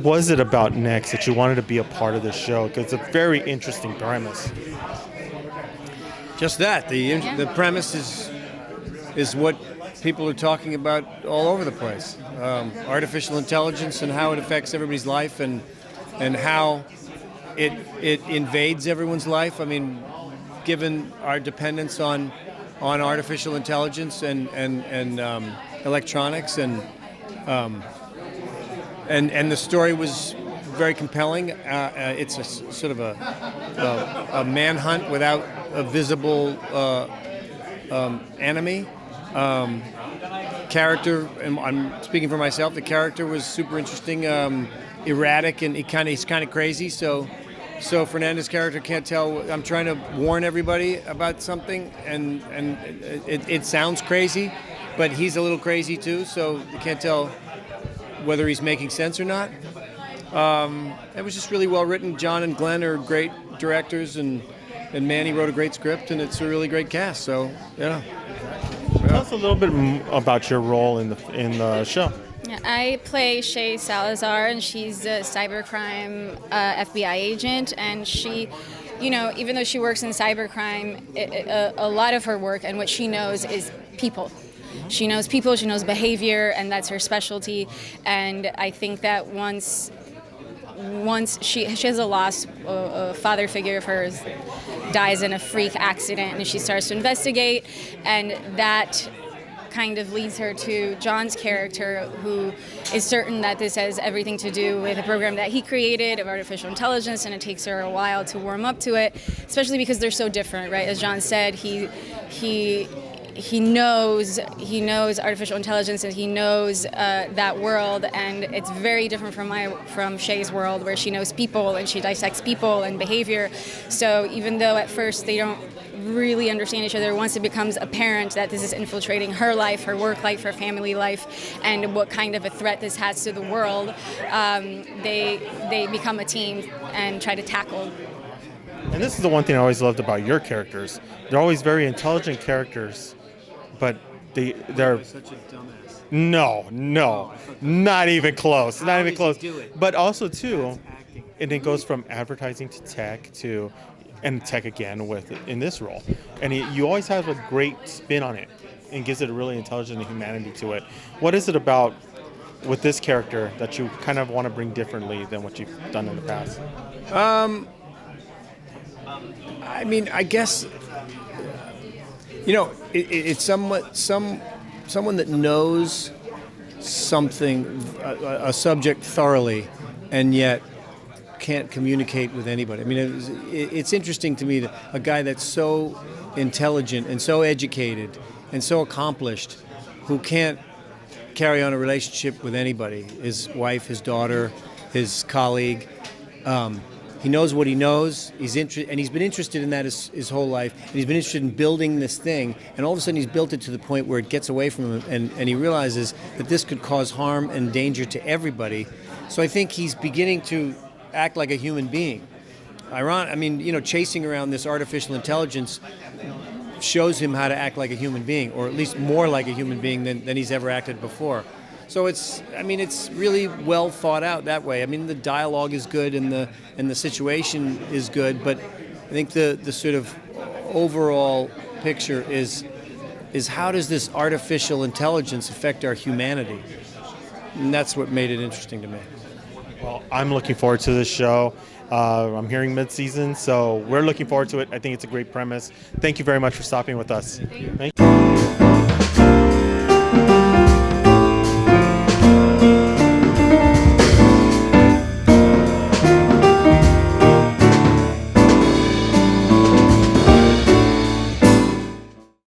was it about neXt that you wanted to be a part of this show? Because it's a very interesting premise. Just that the premise is what people are talking about all over the place. Artificial intelligence and how it affects everybody's life and how it invades everyone's life. I mean, given our dependence on artificial intelligence and electronics and the story was very compelling. It's a sort of a manhunt without a visible enemy. Character, and I'm speaking for myself, the character was super interesting, erratic, and he's kind of crazy. So Fernanda's character can't tell. I'm trying to warn everybody about something, and it sounds crazy, but he's a little crazy too. So you can't tell whether he's making sense or not. It was just really well written. John and Glenn are great directors, and Manny wrote a great script, and it's a really great cast. So yeah. Tell us a little bit about your role in the show. I play S.H.I.E.L.D. Salazar, and she's a cybercrime FBI agent, and she, even though she works in cybercrime, a lot of her work and what she knows is people. She knows people, she knows behavior, and that's her specialty. And I think that once she has a loss, a father figure of hers dies in a freak accident, and she starts to investigate, and that kind of leads her to John's character, who is certain that this has everything to do with a program that he created of artificial intelligence, and it takes her a while to warm up to it, especially because they're so different, right? As John said, he knows artificial intelligence, and he knows that world, and it's very different from Shay's world, where she knows people and she dissects people and behavior. So even though at first they don't really understand each other, once it becomes apparent that this is infiltrating her life, her work life, her family life, and what kind of a threat this has to the world, they become a team and try to tackle. And this is the one thing I always loved about your characters. They're always very intelligent characters, but they're such a dumbass. No, not even close. How Not even does close. he do it? But also too, Acting. and it goes from advertising to tech and tech again in this role. And you always have a great spin on it and gives it a really intelligent humanity to it. What is it about with this character that you kind of want to bring differently than what you've done in the past? I mean, I guess, it's someone that knows something, a subject thoroughly, and yet can't communicate with anybody. I mean, it's interesting to me that a guy that's so intelligent and so educated and so accomplished, who can't carry on a relationship with anybody, his wife, his daughter, his colleague. He knows what he knows. He's been interested in that his whole life. And he's been interested in building this thing. And all of a sudden, he's built it to the point where it gets away from him, and he realizes that this could cause harm and danger to everybody. So I think he's beginning to act like a human being. Chasing around this artificial intelligence shows him how to act like a human being, or at least more like a human being than he's ever acted before. So it's really well thought out that way. I mean, the dialogue is good and the situation is good, but I think the sort of overall picture is how does this artificial intelligence affect our humanity? And that's what made it interesting to me. Well, I'm looking forward to this show. I'm hearing mid-season, so we're looking forward to it. I think it's a great premise. Thank you very much for stopping with us. Thank you.